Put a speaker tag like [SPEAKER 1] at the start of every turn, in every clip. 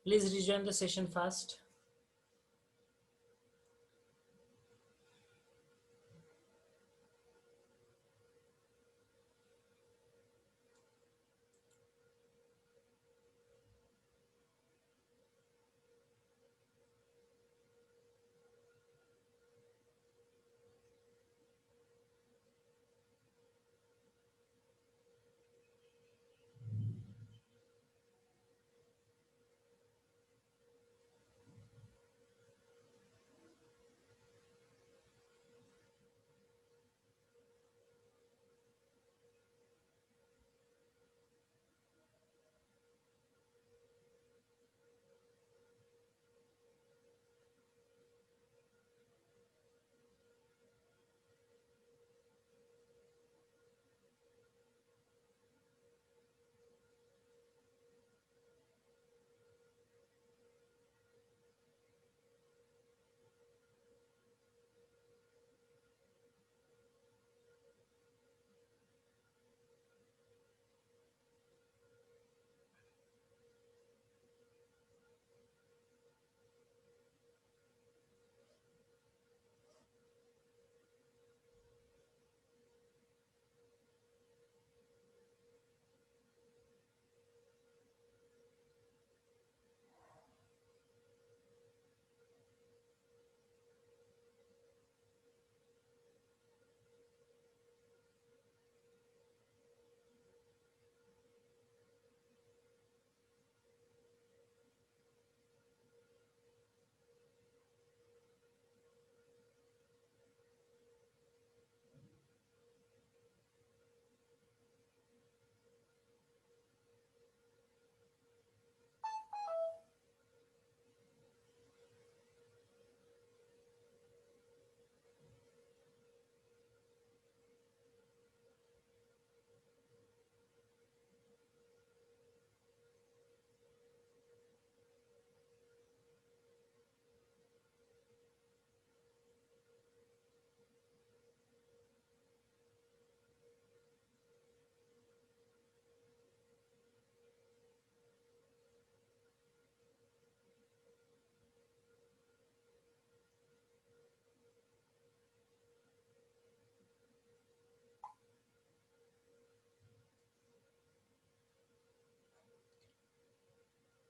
[SPEAKER 1] Please rejoin the session fast.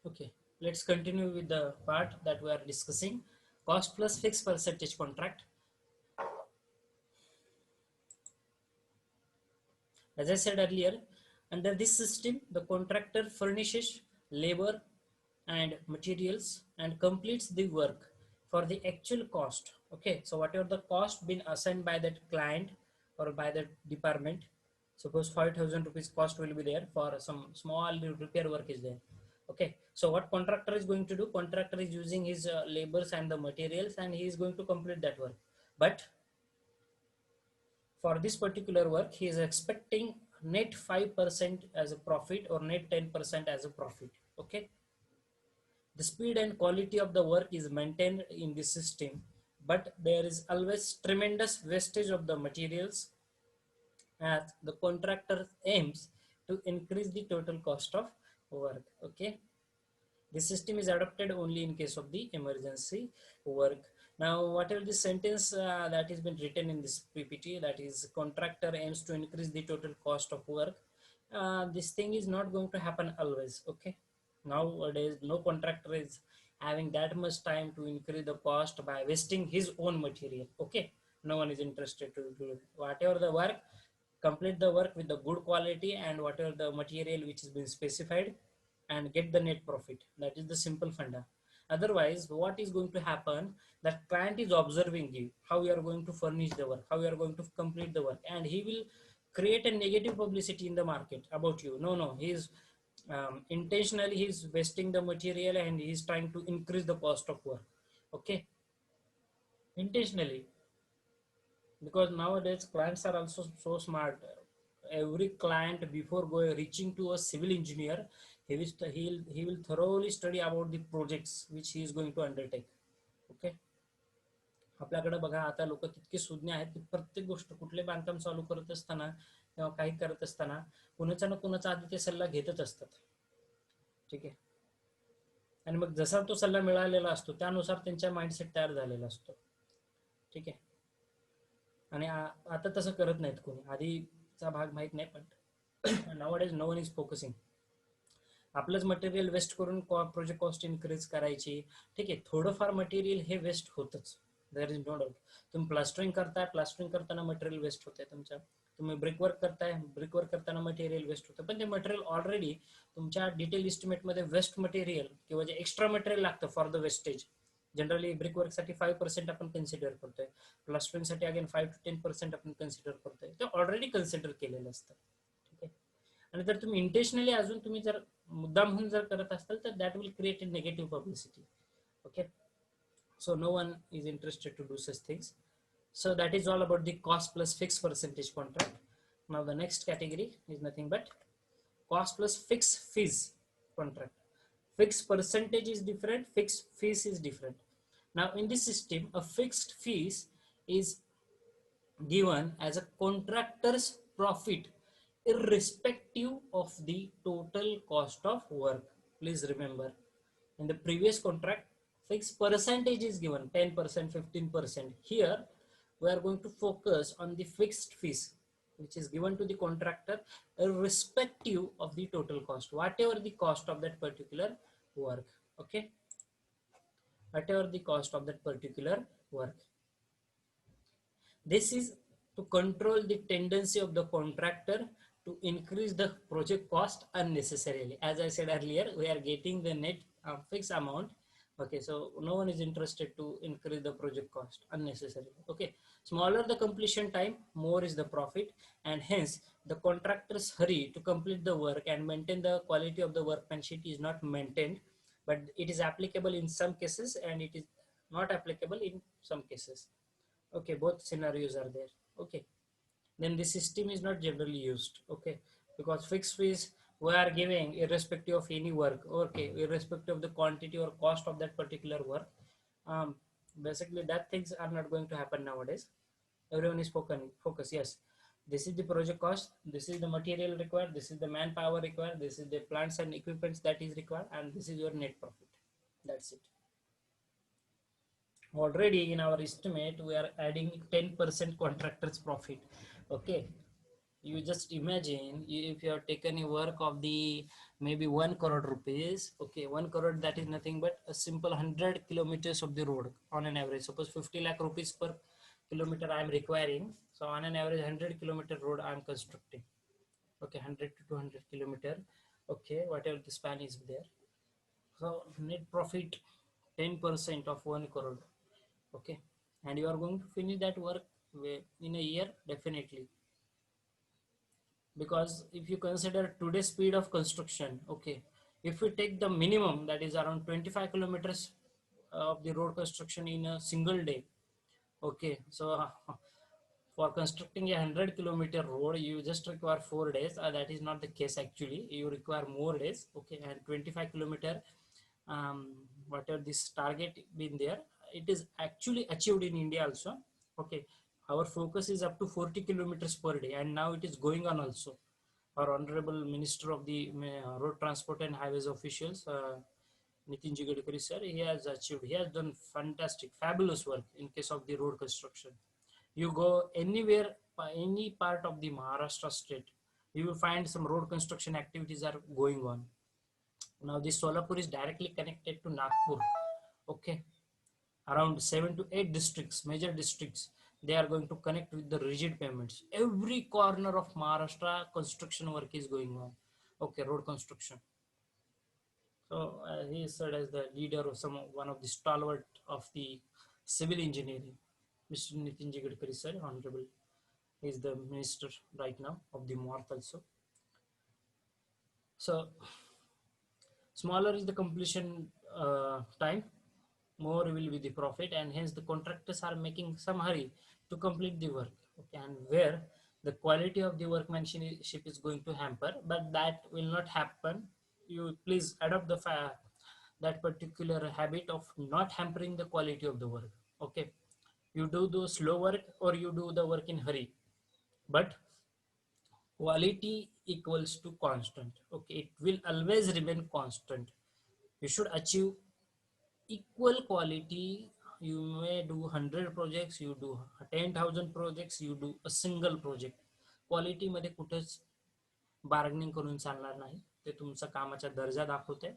[SPEAKER 1] Okay, let's continue with the part that we are discussing. Cost plus fixed percentage contract. As I said earlier, under this system, the contractor furnishes labor and materials and completes the work for the actual cost. Okay, so whatever the cost been assigned by that client or by the department, suppose 5,000 rupees cost will be there for some small repair work is there. Okay, so what contractor is going to do? Contractor is using his labors and the materials, and he is going to complete that work. But for this particular work, he is expecting net 5% as a profit or net 10% as a profit. Okay, the speed and quality of the work is maintained in the system, but there is always tremendous wastage of the materials as the contractor aims to increase the total cost of work. Okay, the system is adopted only in case of the emergency work. Now, whatever the sentence that has been written in this PPT, that is contractor aims to increase the total cost of work. This thing is not going to happen always. Okay. Nowadays, no contractor is having that much time to increase the cost by wasting his own material. Okay. No one is interested to do whatever the work, complete the work with the good quality and whatever the material which has been specified and get the net profit. That is the simple funda. Otherwise, what is going to happen? That client is observing you, how you are going to furnish the work, how you are going to complete the work, and he will create a negative publicity in the market about you. No, he is intentionally he's wasting the material and he's trying to increase the cost of work. Okay, intentionally, because nowadays clients are also so smart. Every client before going reaching to a civil engineer, he will thoroughly study about the projects which he is going to undertake. Okay, आपल्याकडे बघा आता लोक तितके सुज्ञ आहेत की प्रत्येक गोष्ट कुठले बांधकाम चालू करत असताना किंवा काही करत असताना कुणाचा ना कुणाचा आधी ते सल्ला घेतच असतात. ठीक आहे, आणि मग जसा तो सल्ला मिळालेला असतो त्यानुसार त्यांचा माइंडसेट तयार झालेला असतो. ठीक आहे. आणि आता तसं करत नाहीत कोणी, आधीचा भाग माहित नाही पण nowadays no one is focusing. आपलंच मटेरियल वेस्ट करून प्रोजेक्ट कॉस्ट इन्क्रीज करायची. ठीक आहे, थोडंफार मटेरियल हे वेस्ट होतच, देर इज नो डाऊट. तुम्ही प्लास्टरिंग करताय, प्लास्टरिंग करताना मटेरियल वेस्ट होते तुमच्या. तुम्ही ब्रिक वर्क करताय, ब्रिक वर्क करताना मटेरियल वेस्ट होतं, पण ते मटेरियल ऑलरेडी तुमच्या डिटेल इस्टिमेटमध्ये वेस्ट मटेरियल किंवा जे एक्स्ट्रा मटेरियल लागतं for the wastage, generally brick वर्कसाठी 5% आपण कन्सिडर करतोय, प्लास्टरिंगसाठी अगेन 5 to 10% आपण कन्सिडर करतोय, ते ऑलरेडी कन्सिडर केलेलं असतं. ठीक आहे. आणि जर तुम्ही इंटेन्शनली अजून तुम्ही जर मुद्दाम म्हणून जर करत असाल तर that will create a negative publicity. Okay, so no one is interested to do such things. So that is all about the cost plus fixed percentage contract. Now the next category is nothing but cost plus fixed fees contract. Fixed percentage is different, fixed fees is different. Now in this system a fixed fees is given as a contractor's profit irrespective of the total cost of work. Please remember, in the previous contract fixed percentage is given 10%, 15%. Here we are going to focus on the fixed fees which is given to the contractor irrespective of the total cost, whatever the cost of that particular work. Okay, whatever the cost of that particular work. This is to control the tendency of the contractor to increase the project cost unnecessarily. As I said earlier, we are getting the net fixed amount. Okay, so no one is interested to increase the project cost unnecessarily. Okay, smaller the completion time, more is the profit, and hence the contractor's hurry to complete the work and maintain the quality of the workmanship is not maintained, but it is applicable in some cases and it is not applicable in some cases. Okay, both scenarios are there. Okay, then the system is not generally used. Okay, because fixed fees we are giving irrespective of any work. Okay, irrespective of the quantity or cost of that particular work. Basically that things are not going to happen nowadays. Everyone is focus. Yes, this is the project cost, this is the material required, this is the manpower required, this is the plants and equipments that is required, and this is your net profit. That's it. Already in our estimate we are adding 10% contractor's profit. Okay, you just imagine if you have taken a work of the maybe 1 crore rupees. Okay, 1 crore, that is nothing but a simple 100 kilometers of the road on an average. Suppose 50 lakh rupees per kilometer I am requiring, so on an average 100-kilometer road I am constructing. Okay, 100 to 200 kilometer. Okay, whatever the span is there, so net profit 10% of 1 crore. Okay, and you are going to finish that work in a year definitely, because if you consider today's speed of construction. Okay, if we take the minimum, that is around 25 kilometers of the road construction in a single day. Okay, so for constructing a 100-kilometer road you just require 4 days. That is not the case, actually you require more days. Okay, and 25-kilometer, whatever this target been there, it is actually achieved in India also. Okay, our focus is up to 40 kilometers per day, and now it is going on also. Our honorable minister of the road transport and highways officials, Nitin Gadkari sir, he has achieved, he has done fantastic, fabulous work in case of the road construction. You go anywhere, any part of the Maharashtra state, you will find some road construction activities are going on. Now this Solapur is directly connected to Nagpur. Okay, around 7 to 8 districts, major districts, they are going to connect with the rigid payments. Every corner of Maharashtra construction work is going on. Okay, road construction. So he is said as the leader of one of the stalwart of the civil engineering. Mr. Nitin Gadkari sir, honorable, he is the minister right now of the North also. So smaller is the completion time, more will be the profit, and hence the contractors are making some hurry to complete the work. Okay, and where the quality of the workmanship is going to hamper, but that will not happen. You please adopt that particular habit of not hampering the quality of the work. Okay, you do the slow work or you do the work in hurry, but quality equals to constant. Okay, it will always remain constant. You should achieve equal quality. You may do 100 projects, you do 10,000 projects, you do a single project. Quality मध्ये कुठेच bargaining करून चालणार नाही. ते तुमचा कामाचा दर्जा दाखवते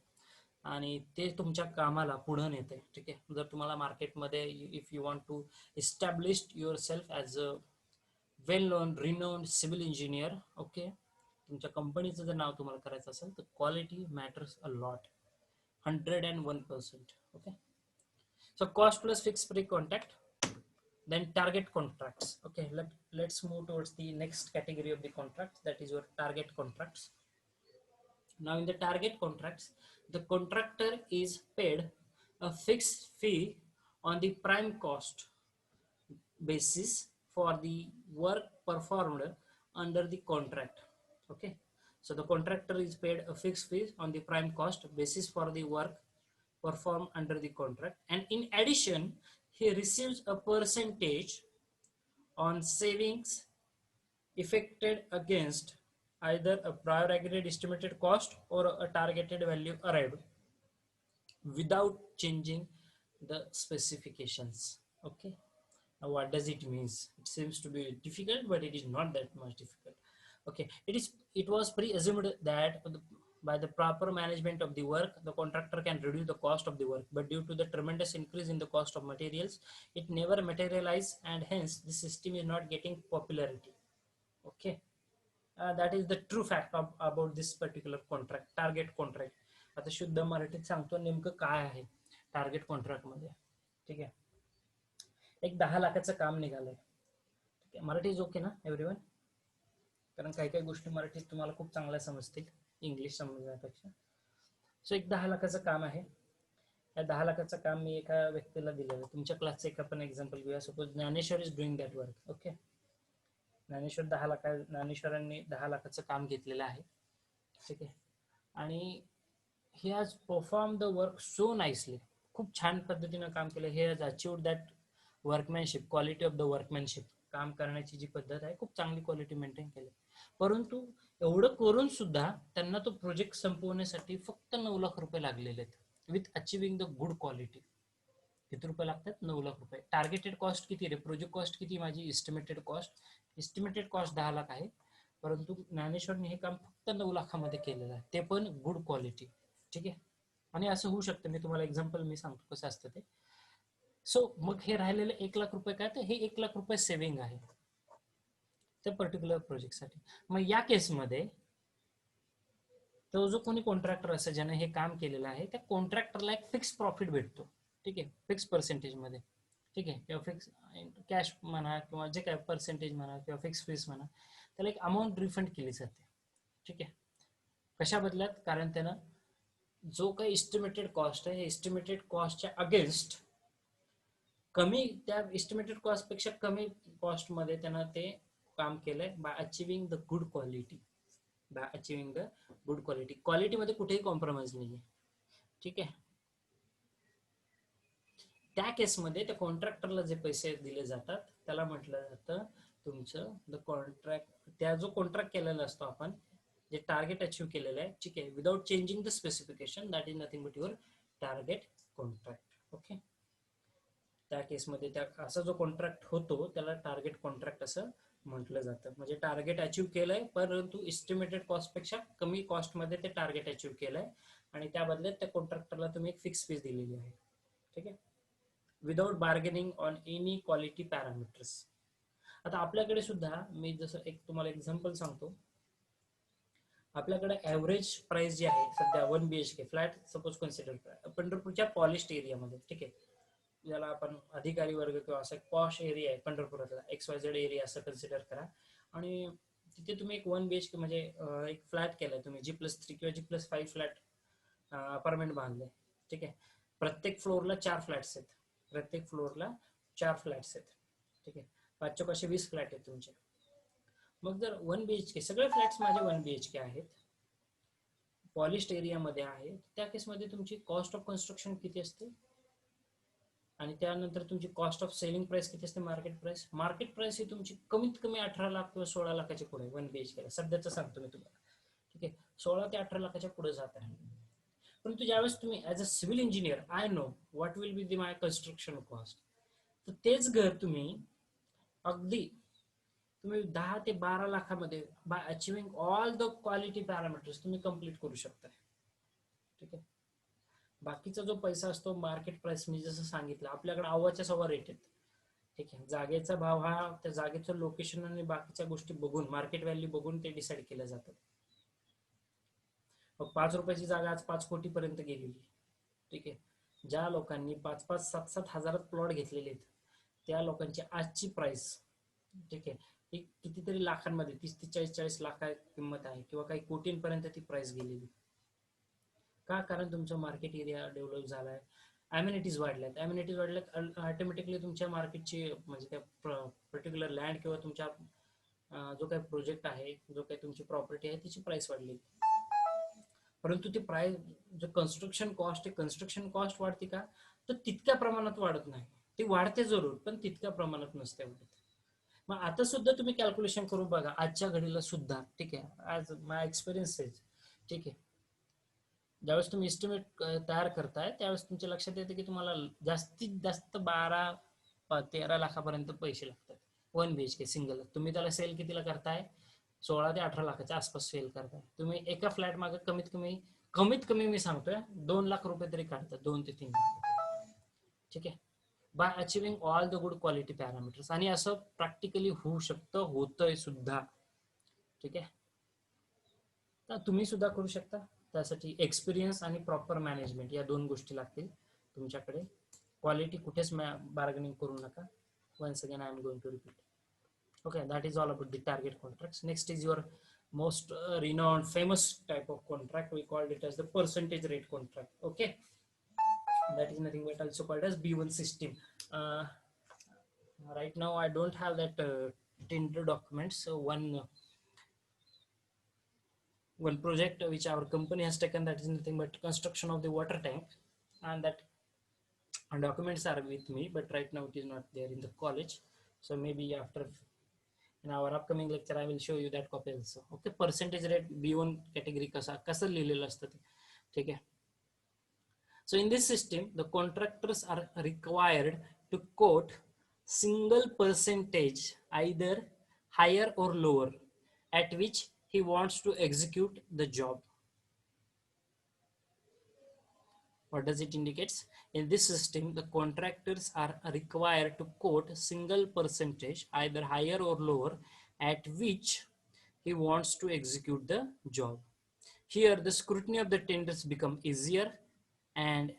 [SPEAKER 1] आणि ते तुमच्या कामाला पुढे नेते. ठीक आहे. जर तुम्हाला मार्केटमध्ये if you want to establish your self as a well known renowned civil engineer, okay, तुमच्या कंपनीचं जर नाव तुम्हाला करायचं असेल तर quality matters a lot. 101%. Okay, so cost plus fixed price contract, then target contracts. Okay, let's move towards the next category of the contracts, that is your target contracts. Now in the target contracts, the contractor is paid a fixed fee on the prime cost basis for the work performed under the contract. Okay, so the contractor is paid a fixed fee on the prime cost basis for the work performed under the contract, and in addition he receives a percentage on savings effected against either a prior agreed estimated cost or a targeted value arrived without changing the specifications. Okay, now what does it means? It seems to be difficult, but it is not that much difficult. Okay, it was pre-assumed that by the proper management of the work, the contractor can reduce the cost of the work, but due to the tremendous increase in the cost of materials, it never materialized, and hence the system is not getting popularity. Okay, that is the true fact about this particular contract, target contract. आता शुद्ध मराठीत सांगतो नेमकं काय आहे target contract मध्ये. ठीक आहे, एक 10 लाखाचं काम निघालंय. ठीक आहे, मराठी इज ओके ना एव्हरीवन? कारण काही काही गोष्टी मराठीत तुम्हाला खूप चांगल्या समजतील इंग्लिश समजण्यापेक्षा. सो एक 10 लाखाचं काम आहे. या 10 लाखाचं काम मी एका व्यक्तीला दिलेलं. तुमच्या क्लासचं एक आपण एक्झाम्पल घेऊया. Suppose Dnyaneshwar is doing that work. Okay, ज्ञानेश्वरांनी 10 लाखाचं काम घेतलेलं आहे. ठीक आहे, आणि he has performed the work so nicely. खूप छान पद्धतीने काम केलं. he has achieved that workmanship, quality of the workmanship. काम करण्याची जी पद्धत आहे खूप चांगली क्वालिटी मेंटेन केली. परंतु एवढं करून सुद्धा त्यांना तो प्रोजेक्ट संपवण्यासाठी फक्त 9 लाख रुपये लागलेले आहेत with achieving the good quality. किती रुपये लागतात? 9 लाख रुपये. टार्गेटेड कॉस्ट किती रे? प्रोजेक्ट कॉस्ट किती माझी? एस्टिमेटेड कॉस्ट 10 लाख आहे, परंतु ज्ञानेश्वरने हे काम फक्त 9 लाखामध्ये केलेलं आहे, ते पण गुड क्वालिटी. ठीक आहे, आणि असं होऊ शकतं. मी तुम्हाला एक्झाम्पल मी सांगतो कसं असतं ते. सो मग हे राहिलेले 1 लाख रुपये काय? तर हे 1 लाख रुपये सेव्हिंग आहे त्या पर्टिक्युलर प्रोजेक्टसाठी. मग या केसमध्ये तो जो कोणी कॉन्ट्रॅक्टर असेल ज्याने हे काम केलेलं आहे त्या कॉन्ट्रॅक्टरला एक फिक्स प्रॉफिट भेटतो. ठीक आहे, फिक्स पर्सेंटेजमध्ये. ठीक आहे, किंवा फिक्स कॅश म्हणा किंवा जे काय पर्सेंटेज म्हणा किंवा फिक्स फीस म्हणा, त्याला एक अमाऊंट रिफंड केली जाते. ठीक आहे, कशा बदल्यात? कारण त्यानं जो काही एस्टिमेटेड कॉस्ट आहे, एस्टिमेटेड कॉस्टच्या अगेन्स्ट कमी, त्या एस्टिमेटेड कॉस्टपेक्षा कमी कॉस्टमध्ये त्यानं ते काम केलंय by achieving the good quality. By achieving the good quality. क्वालिटीमध्ये कुठेही कॉम्प्रोमाइज नाहीये. ठीक आहे, त्या केसमध्ये त्या कॉन्ट्रॅक्टरला जे पैसे दिले जातात त्याला म्हटलं जातं तुमचं द कॉन्ट्रॅक्ट. त्या जो कॉन्ट्रॅक्ट केलेला असतो आपण, जे टार्गेट अचीव्ह केलेलं आहे, ठीक आहे, without changing the specification, that is nothing but your target contract. Okay, त्या केसमध्ये त्या असा जो कॉन्ट्रॅक्ट होतो त्याला टार्गेट कॉन्ट्रॅक्ट असं म्हटलं जातं. म्हणजे टार्गेट अचीव्ह केलंय परंतु एस्टिमेटेड कॉस्टपेक्षा कमी कॉस्टमध्ये ते टार्गेट अचीव्ह केलंय आणि त्या बदल्यात त्या कॉन्ट्रॅक्टरला तुम्ही एक फिक्स फीस दिलेली आहे. ठीक आहे, without bargaining on any quality parameters. आता आपल्याकडे सुद्धा मी जसं एक तुम्हाला एक्झाम्पल सांगतो. आपल्याकडे ॲव्हरेज प्राइस जी आहे सध्या 1 BHK फ्लॅट सपोज कन्सिडर करा पंढरपूरच्या पॉलिश्ड एरियामध्ये. ठीक आहे, ज्याला आपण अधिकारी वर्ग किंवा असं पॉश एरिया आहे पंढरपुरातला, XYZ एरिया असं कन्सिडर करा. आणि तिथे तुम्ही एक 1 BHK म्हणजे एक फ्लॅट केलाय तुम्ही, G+3 किंवा G+5 फ्लॅट अपार्टमेंट बांधले. ठीक आहे, प्रत्येक फ्लोअरला 4 फ्लॅट्स आहेत. प्रत्येक फ्लोअरला 4 फ्लॅट्स आहेत. ठीक आहे, 520 फ्लॅट आहेत तुमचे. मग जर 1 BHK सगळे फ्लॅट्स माझे 1 BHK आहेत, पॉलिश्ड एरियामध्ये आहे, त्या केसमध्ये तुमची कॉस्ट ऑफ कन्स्ट्रक्शन किती असते आणि त्यानंतर तुमची कॉस्ट ऑफ सेलिंग प्राइस किती असते? Market price. मार्केट प्राइस ही तुमची कमीत कमी 18 लाख किंवा 16 लाखाच्या पुढे 1 BHK सध्याचं सांगतो मी तुम्हाला. ठीक आहे, 16 ते 18 लाखाच्या पुढे जात आहे. परंतु ज्यावेळेस तुम्ही as a civil engineer I know what will be the my construction cost, तर तेच घर तुम्ही अगदी तुम्ही 10 ते 12 लाखामध्ये by achieving all the quality parameters तुम्ही कंप्लीट करू शकता. ठीक आहे. बाकीचा जो पैसा असतो मार्केट प्राइस मी जसं सांगितलं आपल्याकडे अव्वाच्या सव्वा रेट आहेत. ठीक आहे. जागेचा भाव हा त्या जागेचं लोकेशन आणि बाकीच्या गोष्टी बघून मार्केट व्हॅल्यू बघून ते डिसाईड केलं जातं. मग 5 रुपयाची जागा आज 5 कोटी पर्यंत गेलेली. ठीक आहे. ज्या लोकांनी 5-5, 7-7 हजारात प्लॉट घेतलेले आहेत त्या लोकांची आजची प्राइस, ठीक आहे, ही कितीतरी लाखांमध्ये 30-40 लाख किंमत आहे किंवा काही कोटींपर्यंत ती प्राइस गेलेली. का? कारण तुमचा मार्केट एरिया डेव्हलप झालाय, अम्युनिटीज वाढल्यात. अम्युनिटीज वाढल्यात ऑटोमॅटिकली तुमच्या मार्केटची म्हणजे त्या पर्टिक्युलर लँड किंवा तुमच्या जो काही प्रोजेक्ट आहे, जो काही तुमची प्रॉपर्टी आहे त्याची प्राइस वाढली. परंतु ती प्राइस जो कन्स्ट्रक्शन कॉस्ट आहे, कन्स्ट्रक्शन कॉस्ट वाढते का? तर तितक्या प्रमाणात वाढत नाही. ती वाढते जरूर पण तितक्या प्रमाणात नसते वाढत. मग आता सुद्धा तुम्ही कॅल्क्युलेशन करून बघा आजच्या घडीला सुद्धा. ठीक आहे. आज माय एक्सपिरियन्स आहे. ठीक आहे. ज्यावेळेस तुम्ही एस्टिमेट तयार करताय त्यावेळेस तुमच्या लक्षात येते की तुम्हाला जास्तीत जास्त 12-13 लाखापर्यंत पैसे लागतात 1 BHK सिंगल. तुम्ही त्याला सेल कितीला करताय? 16 ते 18 लाखाच्या आसपास सेल करताय. तुम्ही एका फ्लॅट मागे कमीत कमी मी सांगतोय 2 लाख रुपये तरी काढतात, 2 ते 3 लाख. ठीक आहे. By achieving all the good quality parameters. आणि असं प्रॅक्टिकली होऊ शकतं, होतंय सुद्धा. ठीक आहे. तर तुम्ही सुद्धा करू शकता. त्यासाठी एक्सपिरियन्स आणि प्रॉपर मॅनेजमेंट या 2 गोष्टी लागतील तुमच्याकडे. क्वालिटी कुठेच बार्गेनिंग करू नका. once again I am going to repeat. Okay, that is all about the target contracts. Next is your most renowned famous type of contract. We called it as the percentage rate contract. Okay, that is nothing but also called as B1 system. Right now I don't have that tender documents. So one project which our company has taken, that is nothing but construction of the water tank, and that documents are with me, but right now it is not there in the college. So maybe after in our upcoming lecture I will show you that copy also. Okay, percentage rate B1 category कसं लिहिलेलं असतं ते. ठीक आहे. So in this system the contractors are required to quote single percentage, either higher or lower, at which he wants to execute the job. What does it indicate? In this system, the contractors are required to quote single percentage, either higher or lower, at which he wants to execute the job. Here, the scrutiny of the tenders become easier, and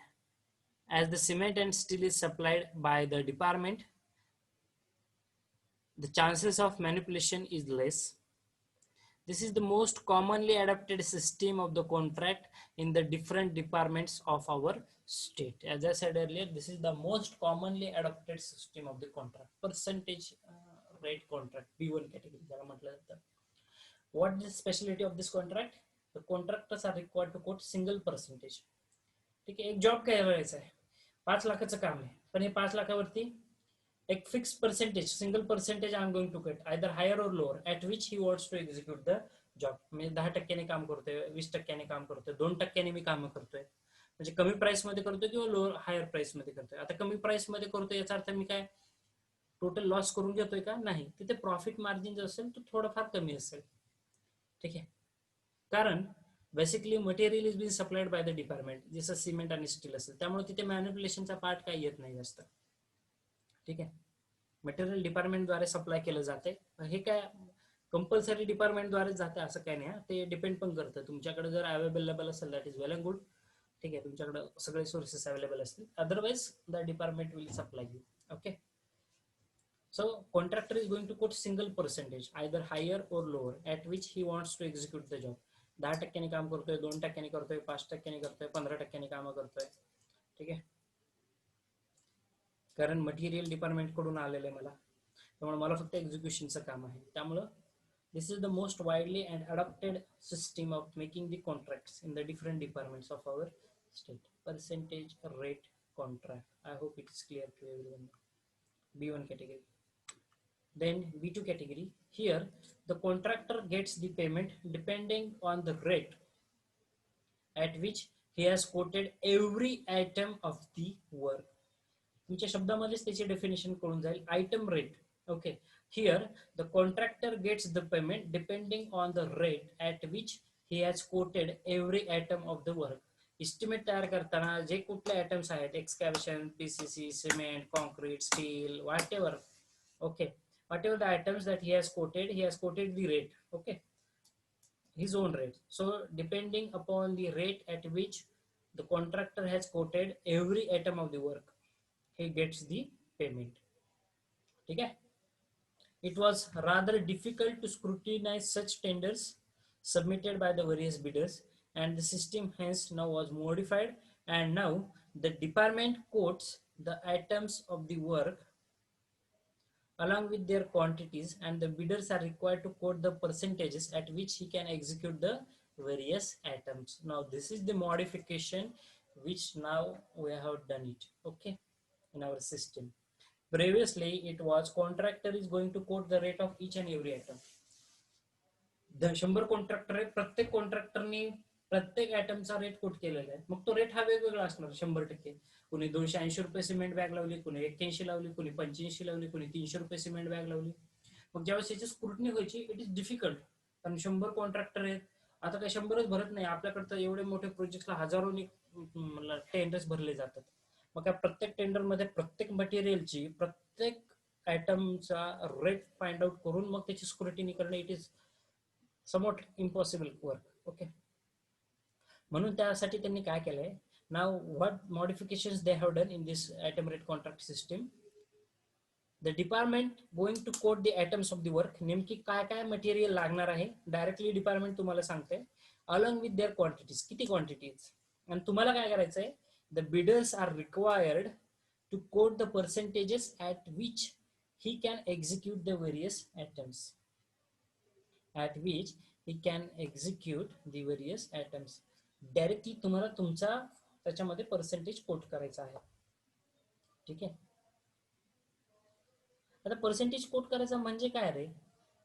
[SPEAKER 1] as the cement and steel is supplied by the department, the chances of manipulation is less. This is the most commonly adopted system of the contract in the different departments of our state. As I said earlier, this is the most commonly adopted system of the contract. Percentage rate contract, B1 category. What is the specialty of this contract? The contractors are required to quote single percentage. ठीक आहे. एक job काय करायचा आहे, 5 लाखाचं काम आहे, पण हे 5 लाखावरती एक fix percentage, single percentage I am going to cut, either higher or lower, at which he wants to execute the job. म्हणजे 10% काम करतोय, 20% काम करतोय, 2% मी काम करतोय, म्हणजे कमी प्राइस मध्ये करतोय किंवा लोअर हायर प्राइस मध्ये करतोय. आता कमी प्राइस मध्ये करतोय याचा अर्थ मी काय टोटल लॉस करून घेतोय का? नाही. तिथे प्रॉफिट मार्जिन जो असेल तो थोडाफार कमी असेल. ठीक आहे. कारण basically material is been supplied by the department, जसं सिमेंट आणि स्टील असेल, त्यामुळे तिथे मॅन्युप्युलेशनचा पार्ट काही येत नाही जास्त. ठीक आहे. मटेरियल डिपार्टमेंटद्वारे सप्लाय केलं जाते. हे काय कंपल्सरी डिपार्टमेंटद्वारे जाते असं काही नाही. ते डिपेंड पण करतं. तुमच्याकडे जर अवेलेबल असेल that is well and good. ठीक आहे. तुमच्याकडे सगळे सोर्सेस अवेलेबल असतील, otherwise the department will supply you. Okay. So contractor is going to quote single percentage, either higher or lower, at which he wants to execute the job. 10% काम करतोय, 2% करतोय, 5% करतोय, 15% काम करतोय. ठीक आहे. कारण मटेरियल डिपार्टमेंट कडून आलेलं आहे मला, त्यामुळे मला फक्त एक्झिक्युशनचं काम आहे. त्यामुळं this is the most widely and adopted system of making the contracts in the different departments of our state. Percentage rate contract. I hope it is clear to everyone. B1 category. Then B2 category. Here the contractor gets the payment depending on the rate at which he has quoted every item of the work. तुमच्या शब्दामध्येच त्याची definition कळून जाईल. Item rate. Okay, here the contractor gets the payment depending on the rate at which he has quoted every item of the work. Estimate तयार करताना जे कुठले items आहेत, excavation, PCC, cement, concrete, steel, whatever, okay, whatever the items that he has quoted the rate, okay, his own rate. So depending upon the rate at which the contractor has quoted every item of the work, he gets the payment. Okay. It was rather difficult to scrutinize such tenders submitted by the various bidders, and the system hence now was modified, and now the department quotes the items of the work along with their quantities, and the bidders are required to quote the percentages at which he can execute the various items. Now this is the modification which now we have done it, okay, in our system. Previously it was contractor is going to quote the rate of each and every item. The 100 contractor आहे, प्रत्येक कॉन्ट्रॅक्टरनी प्रत्येक आयटमचा rate quote केलेला आहे. मग तो rate हा वेगवेगळा असणार 100%. कुणी 280 रुपये सिमेंट बॅग लावली, कुणी 81 लावली, कुणी 85 लावली, कुणी 300 रुपये सिमेंट बॅग लावली. मग ज्यावेळेस याची स्क्रुटनी व्हायची, इट इज डिफिकल्ट, कारण 100 कॉन्ट्रॅक्टर आहेत. आता काही 100च भरत नाही, आपल्याकडे तर एवढे मोठे प्रोजेक्टला हजारोनी टेंडर्स भरले जातात. मग त्या प्रत्येक टेंडरमध्ये प्रत्येक मटेरियलची प्रत्येक आयटमचा रेट फाइंड आउट करून मग त्याची स्क्रुटनी करणं it is somewhat impossible work. Okay, म्हणून त्यासाठी त्यांनी काय केलंय, नाव what modifications they have done in this item rate contract system. The department going to quote the items of the work. नेमकी काय काय मटेरियल लागणार आहे डायरेक्टली डिपार्टमेंट तुम्हाला सांगते, अलॉंग विथ देअर क्वांटिटीज, किती क्वांटिटीज. आणि तुम्हाला काय करायचं आहे, the bidders are required to quote the percentages at which he can execute the various items. at which he can execute the various items. Directly तुम्हाला तुमचा त्याच्यामध्ये पर्सेंटेज कोट करायचा आहे. ठीक आहे. आता पर्सेंटेज कोट करायचा म्हणजे काय रे,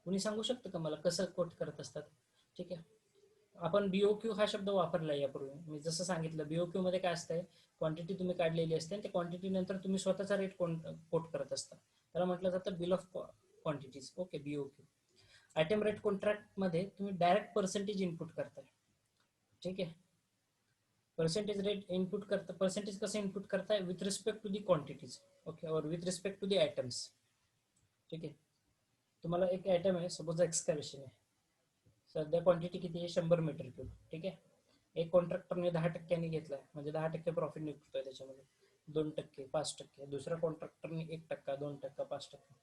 [SPEAKER 1] कुणी सांगू शकतं का मला कसं कोट करत असतात? ठीक आहे, आपण बीओक्यू हा शब्द वापरला यापूर्वी. मी जसं सांगितलं, बीओक्यू मध्ये काय असतंय, क्वांटिटी तुम्ही काढलेली असते आणि त्या क्वांटिटी नंतर तुम्ही स्वतःचा रेट कोट करत असता. त्याला म्हटलं जातं bill of quantities. Okay, BOQ. Item rate contract मध्ये तुम्ही डायरेक्ट पर्सेंटेज इनपुट करताय. ठीक आहे, पर्सेंटेज रेट इनपुट करता. पर्सेंटेज कसं इनपुट करताय, with respect to the quantities. Okay, or with respect to the items. ठीक आहे, तुम्हाला एक आयटम आहे, सपोज एक्सकॅव्हेशन आहे, सध्या क्वांटिटी किती आहे, 100 मीटर क्यूब. ठीक आहे, एक कॉन्ट्रॅक्टरने 10% घेतलाय, म्हणजे 10% प्रॉफिट निघतोय त्याच्यामध्ये. 2%, 5%. दुसऱ्या कॉन्ट्रॅक्टरने 1%, 2%, 5%.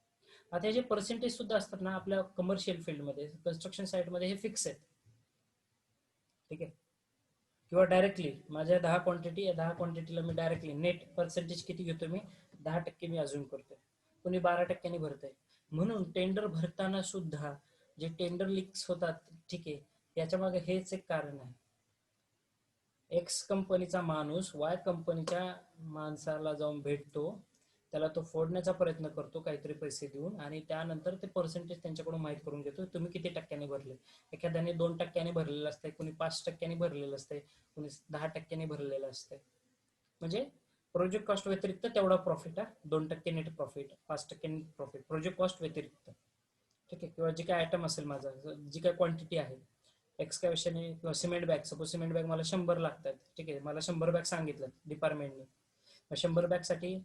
[SPEAKER 1] आता हे जे पर्सेंटेज सुद्धा असतात ना आपल्या कमर्शियल फील्डमध्ये, कन्स्ट्रक्शन साईटमध्ये, हे फिक्स आहेत. ठीक आहे, किंवा डायरेक्टली माझ्या 10 क्वांटिटी आहे, 10 क्वांटिटीला मी डायरेक्टली नेट पर्सेंटेज किती घेतो मी, 10% मी अजून करतोय, कोणी 12% भरतंय. म्हणून टेंडर भरताना सुद्धा जे टेंडर लीक्स होतात, ठीक आहे, याच्या मागे हेच एक कारण आहे. एक्स कंपनीचा माणूस वाय कंपनीच्या माणसाला जाऊन भेटतो, त्याला तो फोडण्याचा प्रयत्न करतो काहीतरी पैसे देऊन, आणि त्यानंतर ते पर्सेंटेज त्यांच्याकडून माहीत करून घेतो, तुम्ही किती टक्क्यांनी भरले. एखाद्याने 2% भरलेलं असतंय, कोणी 5% भरलेलं असतंय, कोणी 10% भरलेलं असतंय. म्हणजे प्रोजेक्ट कॉस्ट व्यतिरिक्त तेवढा प्रॉफिट आहे, 2% net profit, 5% profit project cost व्यतिरिक्त. ठीक आहे, किंवा जे काय आयटम असेल माझा, जी काय क्वांटिटी आहे, एक्सकॅव्हेशन किंवा cement bag, suppose cement bag मला 100 लागतात. ठीक आहे, मला 100 बॅग सांगितलं डिपार्टमेंटने. 100 बॅगसाठी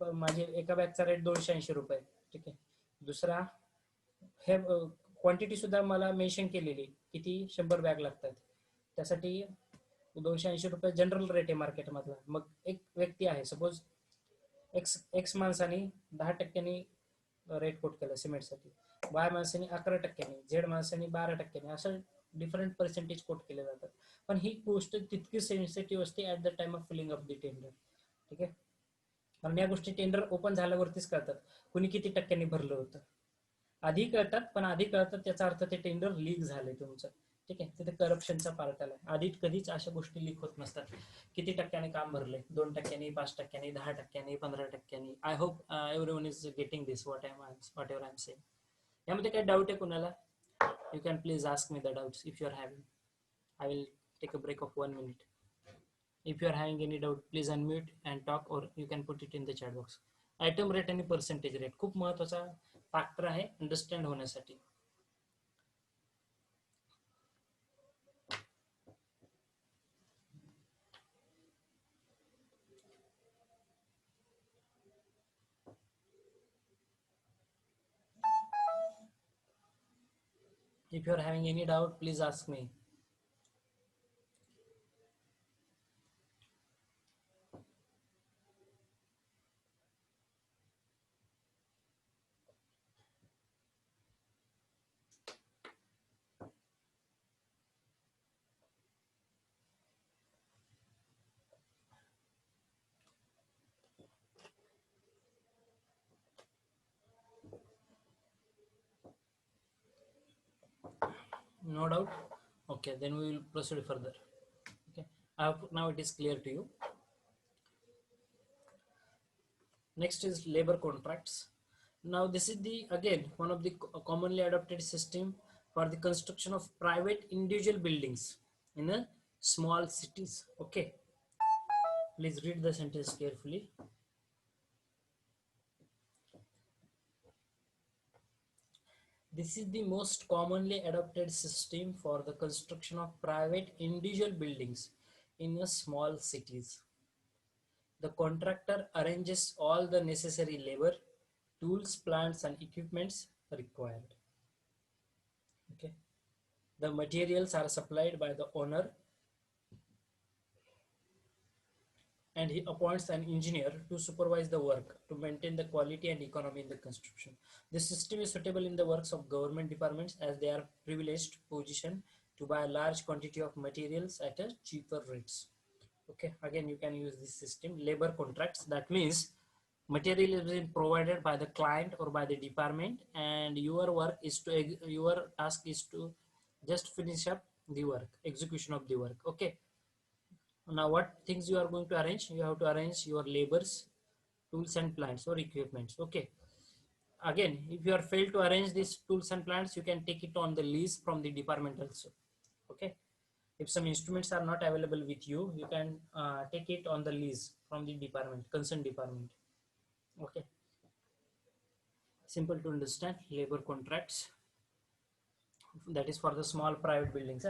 [SPEAKER 1] माझे एका बॅगचा रेट 280 रुपये. ठीक आहे, दुसरा हे क्वांटिटी सुद्धा मला मेन्शन केलेली, किती 100 बॅग लागतात, त्यासाठी 280 रुपये जनरल रेट आहे मार्केटमधला. मग एक व्यक्ती आहे, सपोज एक्स माणसाने 10% रेट कोट केला सिमेंटसाठी, वाय माणसाने 11%, झेड माणसाने 12%, असं डिफरंट पर्सेंटेज कोट केले जातात. पण ही गोष्ट तितकी सेन्सिटिव्ह असते at the time of filling of the tender. ठीक आहे, कारण या गोष्टी टेंडर ओपन झाल्यावरतीच कळतात, कुणी किती टक्क्यांनी भरलं होतं. आधी कळतात, पण आधी कळतात त्याचा अर्थ ते टेंडर लीक झालंय तुमचं. ठीक आहे, तिथे करप्शनचा पार्ट आलाय. आधी कधीच अशा गोष्टी लीक होत नसतात. किती टक्क्याने काम भरलंय, 2%, 5%, 10%, 15%. I hope everyone is getting this whatever I am saying. यामध्ये काही डाऊट आहे कुणाला? You can please ask me the doubts if you are having. I will take a break of 1 minute. If you are having any doubt, please unmute and talk, or you can put it in the chat box. Item rate आणि percentage rate खूप महत्वाचा factor आहे understand होण्यासाठी. If you are having any doubt, please ask me. No doubt. Okay, then we will proceed further. Okay, now it is clear to you. Next is labor contracts. Now this is the again one of the commonly adopted system for the construction of private individual buildings in a small cities. Okay, please read the sentence carefully. This is the most commonly adopted system for the construction of private individual buildings in a small cities. The contractor arranges all the necessary labor, tools, plants, and equipments required. Okay. The materials are supplied by the owner, and he appoints an engineer to supervise the work to maintain the quality and economy in the construction. This system is suitable in the works of government departments as they are privileged position to buy a large quantity of materials at a cheaper rates. Okay, again you can use this system. Labor contracts, that means material is being provided by the client or by the department, and your task is to just finish up the work, execution of the work. Okay, now what things you are going to arrange? You have to arrange your labors, tools and plants or equipments. Okay, again if you are failed to arrange these tools and plants, you can take it on the lease from the department also. Okay, if some instruments are not available with you, you can take it on the lease from the department, concerned department. Okay, simple to understand. Labor contracts, that is for the small private buildings.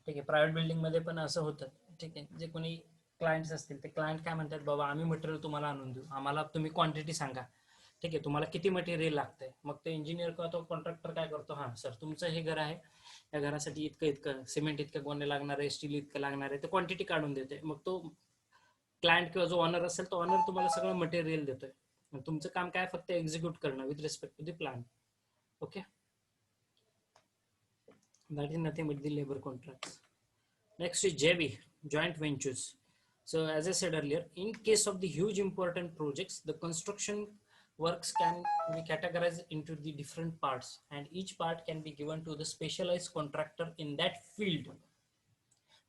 [SPEAKER 1] ठीक आहे, private building मध्ये पण असं होतं. ठीक आहे, जे कोणी clients असतील ते क्लायंट काय म्हणतात, बाबा आम्ही मटेरियल तुम्हाला आणून देऊ, आम्हाला तुम्ही क्वांटिटी सांगा. ठीक आहे, तुम्हाला किती मटेरियल लागतंय. मग ते इंजिनियर किंवा तो कॉन्ट्रॅक्टर काय करतो, हां सर तुमचं हे घर आहे, या घरासाठी इतकं इतकं सिमेंट इतकं गोणे लागणार आहे, स्टील इतकं लागणार आहे, ते क्वांटिटी काढून देते. मग तो क्लायंट किंवा जो ऑनर असेल तो ऑनर तुम्हाला सगळं मटेरियल देतोय. तुमचं काम काय, फक्त एक्झिक्यूट करणं with respect to the plan. Okay, that is nothing but the labor contracts. Next is JV, joint ventures. So as I said earlier, in case of the huge important projects, the construction works can be categorized into the different parts, and each part can be given to the specialized contractor in that field.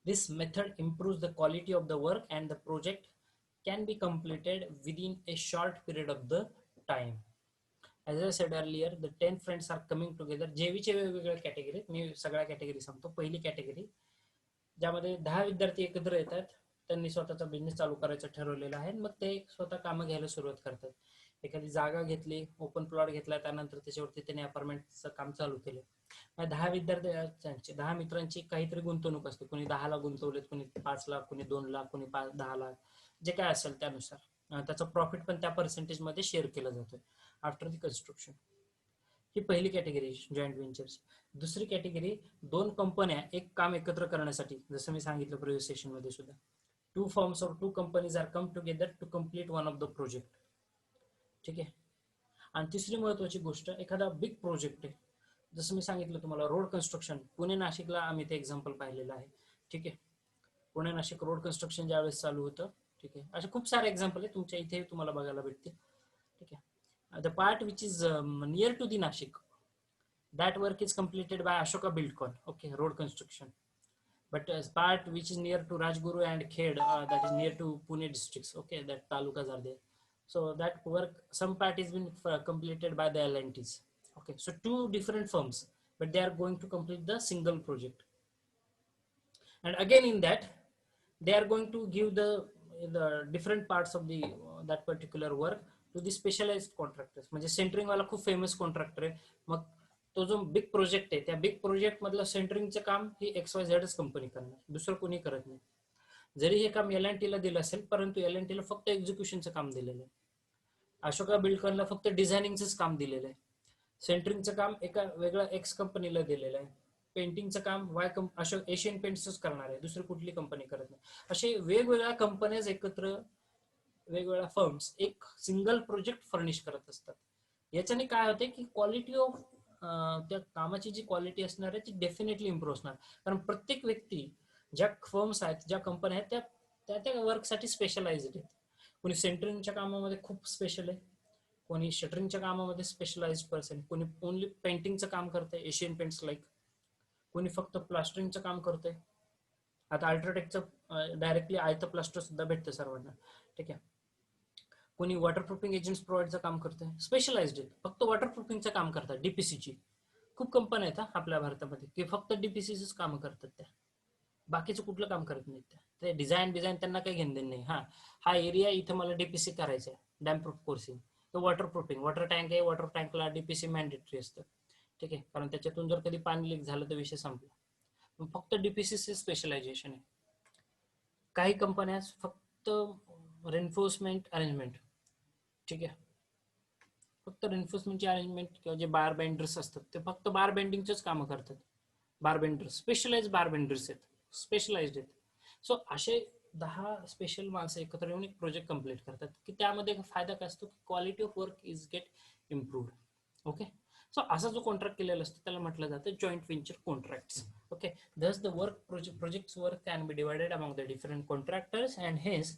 [SPEAKER 1] This method improves the quality of the work, and the project can be completed within a short period of the time. As I said earlier, the 10 friends are coming together. जेवीचे वेगवेगळ्या category, मी सगळ्या category सांगतो. पहिली category ज्यामध्ये 10 विद्यार्थी एकत्र येतात, त्यांनी स्वतःचा बिझनेस चालू करायचं ठरवलेलं आहे, मग ते स्वतः कामं घ्यायला सुरुवात करतात. एखादी जागा घेतली, ओपन प्लॉट घेतला, त्यानंतर त्याच्यावरती त्यांनी अपार्टमेंटचं काम चालू केलं. मग 10 विद्यार्थ्यांची, 10 मित्रांची काहीतरी गुंतवणूक असते. कोणी 10 लाख गुंतवलेत, कोणी 5 लाख, कोणी 2 लाख, कोणी 10 लाख, जे काय असेल त्यानुसार त्याचं प्रॉफिट पण त्या पर्सेंटेज मध्ये शेअर केलं जातं आफ्टर द कन्स्ट्रक्शन. ही पहिली कॅटेगरी जॉईंट व्हेंचर्स. दुसरी कॅटेगरी, दोन कंपन्या एक काम एकत्र करण्यासाठी, जसं मी सांगितलं प्रिव्हियस सेशन मध्ये सुद्धा, 2 फर्म्स और 2 companies are come together to complete one of the project. ठीक आहे. आणि तिसरी महत्वाची गोष्ट, एखादा बिग प्रोजेक्ट आहे, जसं मी सांगितलं तुम्हाला रोड कन्स्ट्रक्शन, पुणे नाशिकला आम्ही ते एक्झाम्पल पाहिलेलं आहे. ठीक आहे, पुणे नाशिक रोड कन्स्ट्रक्शन ज्यावेळेस चालू होतं. ठीक आहे, असे खूप सारे एक्झाम्पल आहे, तुमच्या इथे तुम्हाला बघायला भेटतील. ठीक आहे, the part which is near to the Nashik, that work is completed by Ashoka Buildcon. Okay, road construction. But as part which is near to Rajguru and Khed, that is near to Pune districts. Okay, that talukas are there. So that work, some part is been completed by the L&Ts. Okay, so 2 different firms, but they are going to complete the single project. And again in that, they are going to give the different parts of the that particular work to the specialized contractors. म्हणजे centering वाला खूप famous contractor आहे, मग तो जो big project आहे त्या big project मधलं सेंटरिंगचं काम ही XYZ कंपनी करणार, दुसरं कोणी करत नाही. जरी हे काम L&T ला दिलं असेल, परंतु L&T ला फक्त एक्झिक्युशनचं काम दिलेलं आहे. अशोका बिल्डकॉनला फक्त डिझायनिंगचंच काम दिलेलं आहे. सेंटरिंगचं काम एका वेगळ्या एक्स कंपनीला दिलेलं आहे. पेंटिंगचं काम अशोक एशियन पेंट्सच करणार आहे, दुसरी कुठली कंपनी करत नाही. असे वेगवेगळ्या कंपन्याज एकत्र, वेगवेगळ्या फर्म्स एक सिंगल प्रोजेक्ट फर्निश करत असतात. याच्याने काय होते की क्वालिटी ऑफ त्या कामाची जी क्वालिटी असणार आहे ती डेफिनेटली इम्प्रूव्ह असणार. कारण प्रत्येक व्यक्ती, ज्या फर्म्स आहेत, ज्या कंपन्या आहेत, त्या त्या वर्कसाठी स्पेशलाइज्ड आहेत. कोणी सेंटरिंगच्या कामामध्ये खूप स्पेशल आहे, कोणी शटरिंगच्या कामामध्ये स्पेशलाइज पर्सन, कोणी ओनली पेंटिंगचं काम करतंय एशियन पेंट्स लाईक, कोणी फक्त प्लास्टरिंगचं काम करतंय. आता अल्ट्राटेकचं डायरेक्टली आयतं प्लास्टर सुद्धा भेटतं सर्वांना, ठीक आहे. कोणी वॉटरप्रूफिंग एजंट्स प्रोव्हाइडचं काम करतंय, स्पेशलाइज्ड आहेत, फक्त वॉटरप्रूफिंगचं काम करतात. डीपीसीची खूप कंपन्या आहेत आपल्या भारतामध्ये की फक्त डीपीसीचंच काम करतात, त्या बाकीचं कुठलं काम करत नाहीत. ते डिझाईन त्यांना काही घेणं देणं नाही. हा एरिया इथं मला डीपीसी करायचं आहे, dam proof कोर्सिंग, water proofing, water tank आहे, वॉटर टँकला डीपीसी मॅन्डेटरी असतं, ठीक आहे. कारण त्याच्यातून जर कधी पाणी लीक झालं तर विषय संपला. फक्त डीपीसीचे स्पेशलायझेशन आहे. काही कंपन्या फक्त रेन्फोर्समेंट अरेंजमेंट, ठीक आहे, फक्त रेन्फोर्समेंटची अरेंजमेंट किंवा जे बार बेंडर्स असतात ते फक्त बार बेंडिंगचेच कामं करतात. बार बेंडर्स स्पेशलाइज बार बेंडर्स आहेत, स्पेशलाइज्ड आहेत. सो असे 10 स्पेशल माणसं एकत्र येऊन एक प्रोजेक्ट कम्प्लीट करतात, की त्यामध्ये फायदा काय असतो की quality of work is get improved. Okay, so असा जो कॉन्ट्रॅक्ट केलेला असतो त्याला म्हटलं जातं joint venture contracts. Okay, thus the work project's work can be divided among the different contractors and hence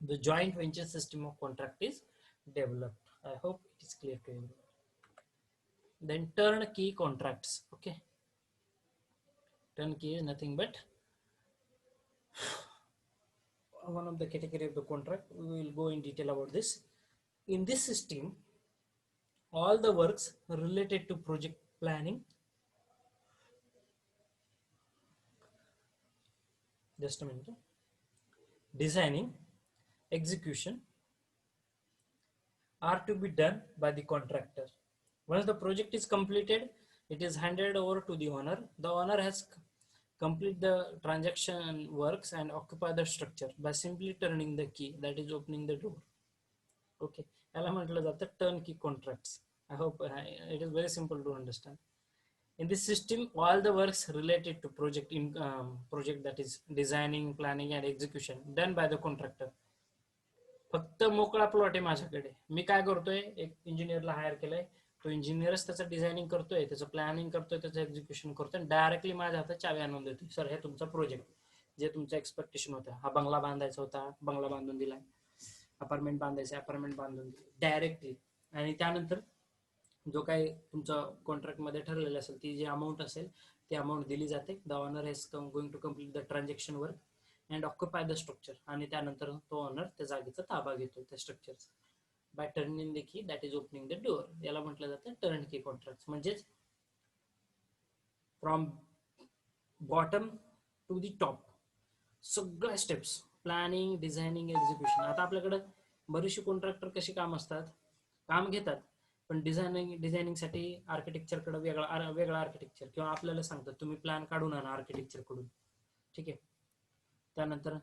[SPEAKER 1] the joint venture system of contract is developed. I hope it is clear to you. Then turnkey contracts. Okay, turnkey is nothing but one of the category of the contract. We will go in detail about this. In this system, all the works related to project planning, just a minute, designing, execution are to be done by the contractor. Once the project is completed, it is handed over to the owner. The owner has complete the transaction works and occupy the structure by simply turning the key, that is opening the door. Okay, याला म्हटलं जातं turnkey contracts. I hope it is very simple to understand. In this system, all the works related to project that is designing, planning and execution done by the contractor. फक्त मोकळा plot आहे माझ्याकडे, मी काय करतोय, एक इंजिनियरला हायर केलंय, तो इंजिनियरच त्याचं डिझायनिंग करतोय, त्याचं प्लॅनिंग करतोय, त्याचं एक्झिक्युशन करतोय, डायरेक्टली माझ्या हातात चावी आणून देतोय, सर हे तुमचा प्रोजेक्ट, जे तुमचं एक्सपेक्टेशन होतं, हा बंगला बांधायचा होता, बंगला बांधून दिलाय, अपार्टमेंट बांधायचं, अपार्टमेंट बांधून दिली डायरेक्टली. आणि त्यानंतर जो काही तुमचा कॉन्ट्रॅक्टमध्ये ठरलेलं असेल ती जी अमाऊंट असेल ती अमाऊंट दिली जाते. The owner is going to complete the transaction work and occupy the structure, आणि त्यानंतर तो ऑनर त्या जागेचा ताबा घेतो त्या स्ट्रक्चरचा by turning the key, that is opening the door. याला म्हटलं जातं टर्न की कॉन्ट्रॅक्ट. म्हणजेच from bottom to the top सगळ्या स्टेप्स, प्लॅनिंग, डिझायनिंग, एक्झिक्युशन. आता आपल्याकडे बरेचसे कॉन्ट्रॅक्टर कशी काम असतात, काम घेतात पण डिझायनिंगसाठी आर्किटेक्चरकडे वेगळा आर्किटेक्चर किंवा आपल्याला सांगतात तुम्ही प्लॅन काढून आणा आर्किटेक्चरकडून, ठीक आहे. त्यानंतर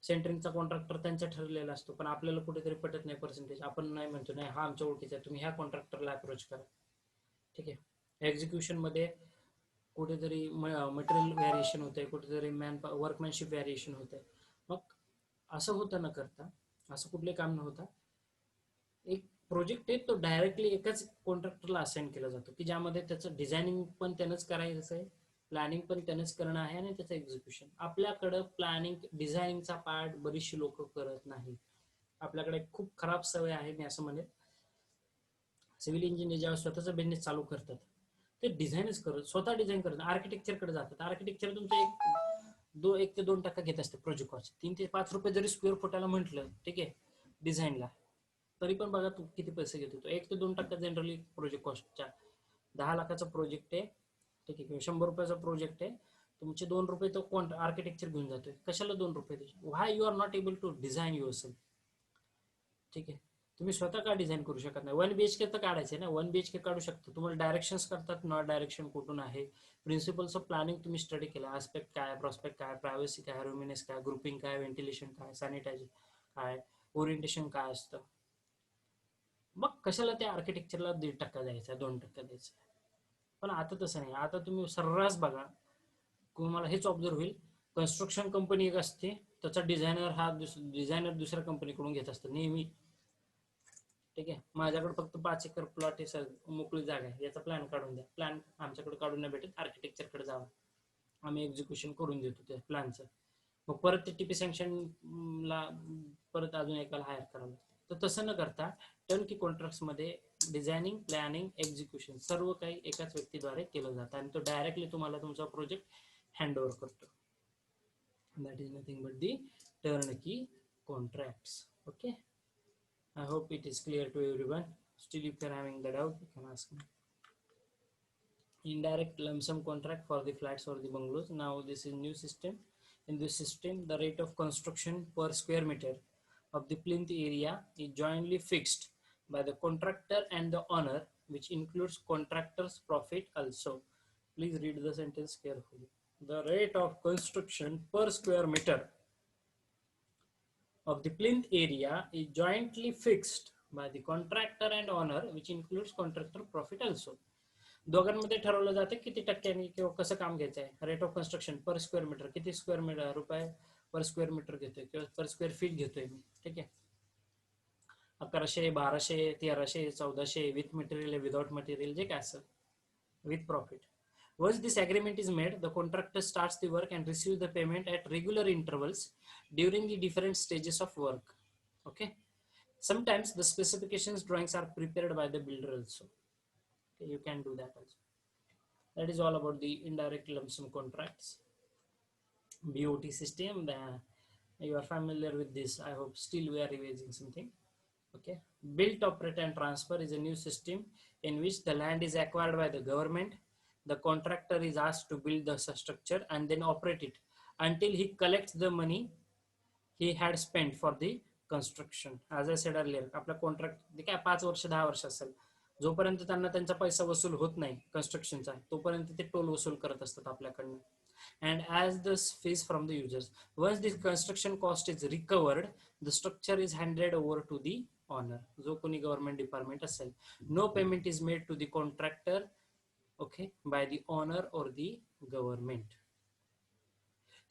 [SPEAKER 1] सेंटरिंगचा कॉन्ट्रॅक्टर त्यांचा ठरलेला असतो, पण आपल्याला कुठेतरी पटत नाही पर्सेंटेज, आपण नाही म्हणतो नाही हा आमच्या ओळखीचा आहे, तुम्ही ह्या कॉन्ट्रॅक्टरला अप्रोच करा, ठीक आहे. एक्झिक्युशन मध्ये कुठेतरी मटेरियल व्हॅरिएशन होते, कुठेतरी वर्कमॅनशिप व्हॅरिएशन होते. मग असं होतं न करता, असं कुठले काम न होता, एक प्रोजेक्ट आहे तो डायरेक्टली एकाच कॉन्ट्रॅक्टरला असाइन केला जातो की ज्यामध्ये त्याचं डिझायनिंग पण त्यानंच करायचं आहे, प्लॅनिंग पण त्यानंच करणं आहे आणि त्याचं एक्झिक्युशन. आपल्याकडं प्लॅनिंग डिझायनिंगचा पार्ट बरीचशी लोक करत नाही. आपल्याकडे खूप खराब सवय आहे, मी असं म्हणेन. सिव्हिल इंजिनियर जेव्हा स्वतःचा बिझनेस चालू करतात ते डिझाईनच करत, स्वतः डिझाईन करत, आर्किटेक्चरकडे जातात. आर्किटेक्चर तुमचं 1 ते 2% घेत असते प्रोजेक्ट कॉस्ट, 3 ते 5 रुपये जरी स्क्वेअर फुटाला म्हटलं, ठीक आहे, डिझाईनला, तरी पण बघा तू किती पैसे घेतो तो. 1 ते 2% जनरली प्रोजेक्ट कॉस्टच्या. 10 लाखाचा प्रोजेक्ट आहे, ठीक आहे, किंवा 100 रुपयाचा प्रोजेक्ट आहे, तुमचे 2 रुपये तो कोण आर्किटेक्चर घेऊन जातोय, कशाला 2 रुपये त्याचे? Why you are not able to design your self? ठीक आहे, तुम्ही स्वतः का डिझाईन करू शकत नाही? 1 BHK तर काढायचे ना, 1 BHK काढू शकतो. तुम्हाला डायरेक्शन्स करतात, नॉट डायरेक्शन कुठून आहे, प्रिन्सिपल्स ऑफ प्लॅनिंग तुम्ही स्टडी केला, आस्पेक्ट काय, प्रॉस्पेक्ट काय, प्रायव्हसी काय, रुमिनेस काय, ग्रुपिंग काय, व्हेंटिलेशन काय, सॅनिटायझर काय, ओरिएंटेशन काय असतं. मग कशाला त्या आर्किटेक्चरला 1.5% द्यायचा, 2% द्यायचा? पण आता तसं नाही. आता तुम्ही सर्रास बघा, तुम्हाला हेच ऑब्झर्व होईल, कन्स्ट्रक्शन कंपनी एक असते, त्याचा डिझायनर दुसऱ्या कंपनीकडून घेत असतो नेहमी. ठीक आहे, माझ्याकडे फक्त 5 एकर प्लॉट आहे सर, मोकळी जागा आहे, याचा प्लॅन काढून द्या. प्लॅन आमच्याकडे काढून नाही भेटत, आर्किटेक्चरकडे जावा, आम्ही एक्झिक्युशन करून देतो त्या प्लॅनचं. मग परत ते टीपी सँक्शनला परत अजून एकाला हायर करावं लागतं. तर तसं न करता टर्नकी कॉन्ट्रॅक्ट्समध्ये डिझायनिंग, प्लॅनिंग, एक्झिक्युशन सर्व काही एकाच व्यक्तीद्वारे केलं जातं आणि तो डायरेक्टली तुम्हाला तुमचा प्रोजेक्ट हँड ओव्हर करतो. That is nothing but the turnkey contracts. Okay, I hope it is clear to everyone. Still, if you are having the doubt, you can ask me. Indirect lump sum contract for the flats or the bungalows. Now this is new system. In this system, the rate of construction per square meter of the plinth area is jointly fixed by the contractor and the owner, which includes contractor's profit also. Please read the sentence carefully. The rate of construction per square meter of the plinth area is jointly fixed by the contractor and owner, which includes contractor profit also. दोघांमध्ये ठरवलं जातं किती टक्क्यांनी किंवा कसं काम घ्यायचं आहे. Rate of construction per square metre, किती स्क्वेअर मीटर रुपये पर स्क्वेअर मीटर घेतोय किंवा पर स्क्वेअर फीट घेतोय मी. ठीक आहे, 1100, 1200, 1300, 1400 विथ मटेरियल, विदाउट मटेरियल, जे काय असेल, with profit. Once this agreement is made, the contractor starts the work and receives the payment at regular intervals during the different stages of work. Okay. Sometimes the specifications drawings are prepared by the builder also. Okay, you can do that also. That is all about the indirect lump sum contracts. BOT system. You are familiar with this. I hope still we are revising something. Okay. Built, operate and transfer is a new system in which the land is acquired by the government. The contractor is asked to build the structure and then operate it until he collects the money he had spent for the construction. As I said earlier, आपला contract काय 5 वर्ष 10 वर्ष असेल, जोपर्यंत त्यांना त्यांचा पैसा वसूल होत नाही कन्स्ट्रक्शनचा, तोपर्यंत ते टोल वसूल करत असतात आपल्याकडनं. And as this fees from the users, once this construction cost is recovered, the structure is handed over to the owner, जो कोणी गव्हर्नमेंट डिपार्टमेंट असेल. No payment is made to the contractor, okay, by the owner or the government.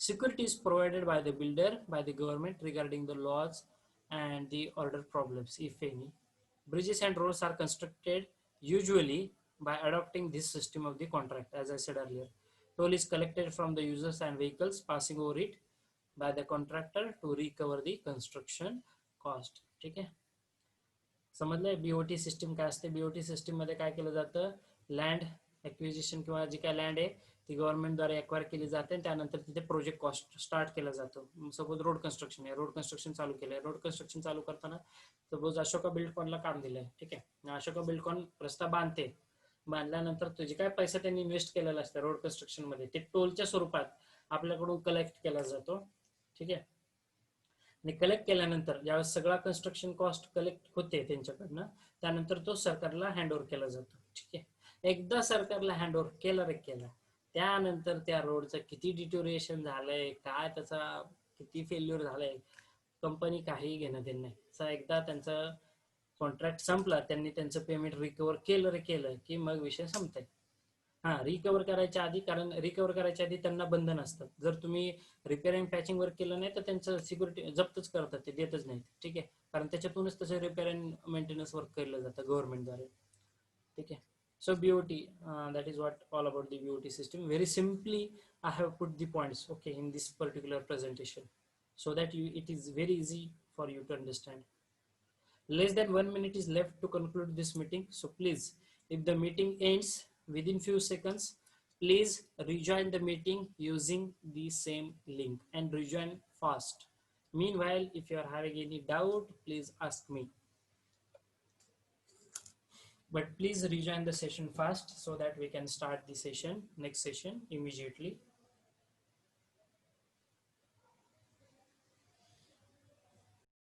[SPEAKER 1] Security is provided by the builder, by the government regarding the laws and the order problems, if any. Bridges and roads are constructed usually by adopting this system of the contract. As I said earlier, toll is collected from the users and vehicles passing over it by the contractor to recover the construction cost. ठीक आहे, समजलंय? BOT system काय असते? BOT system मध्ये काय केलं जातं, land acquisition किंवा जी काय लँड आहे ती गव्हर्नमेंटद्वारे एक्वायर केली जाते आणि त्यानंतर तिथे प्रोजेक्ट कॉस्ट स्टार्ट केला जातो. सपोज रोड कन्स्ट्रक्शन आहे, रोड कन्स्ट्रक्शन चालू केलंय. रोड कन्स्ट्रक्शन चालू करताना सपोज अशोका बिल्डकॉनला काम दिलंय. ठीक आहे, अशोका बिल्डकॉन रस्ता बांधते, बांधल्यानंतर तुझे काय पैसा त्यांनी इन्व्हेस्ट केलेला असतं रोड कन्स्ट्रक्शन मध्ये, ते टोलच्या स्वरूपात आपल्याकडून कलेक्ट केला जातो. ठीक आहे, आणि कलेक्ट केल्यानंतर ज्यावेळेस सगळा कन्स्ट्रक्शन कॉस्ट कलेक्ट होते त्यांच्याकडनं, त्यानंतर तो सरकारला हँड ओव्हर केला जातो. ठीक आहे, एकदा सरकारला हँड ओव्हर केला त्यानंतर त्या रोडचं किती डिटोरिएशन झालंय, काय त्याचा किती फेल्युअर झालंय, कंपनी काही घेणं देणं नाही. एकदा त्यांचा कॉन्ट्रॅक्ट संपला, त्यांनी त्यांचं पेमेंट रिकवर केलं की मग विषय संपताय. हा, रिकवर करायच्या आधी, कारण रिकवर करायच्या आधी त्यांना बंधन असतात. जर तुम्ही रिपेअर अँड पॅचिंग वर्क केलं नाही तर त्यांचं सिक्युरिटी जप्तच करतात, ते देतच नाहीत. ठीक आहे, कारण त्याच्यातूनच तसं रिपेअर अँड मेंटेनन्स वर्क केलं जातं गव्हर्नमेंटद्वारे. ठीक आहे, so BOT, that is what all about the BOT system. Very simply I have put the points, okay, in this particular presentation so that it is very easy for you to understand. Less than 1 minute is left to conclude this meeting, so please, if the meeting ends within few seconds, please rejoin the meeting using the same link and rejoin fast. Meanwhile, if you are having any doubt, please ask me. But please rejoin the session fast so that we can start the session, next session immediately.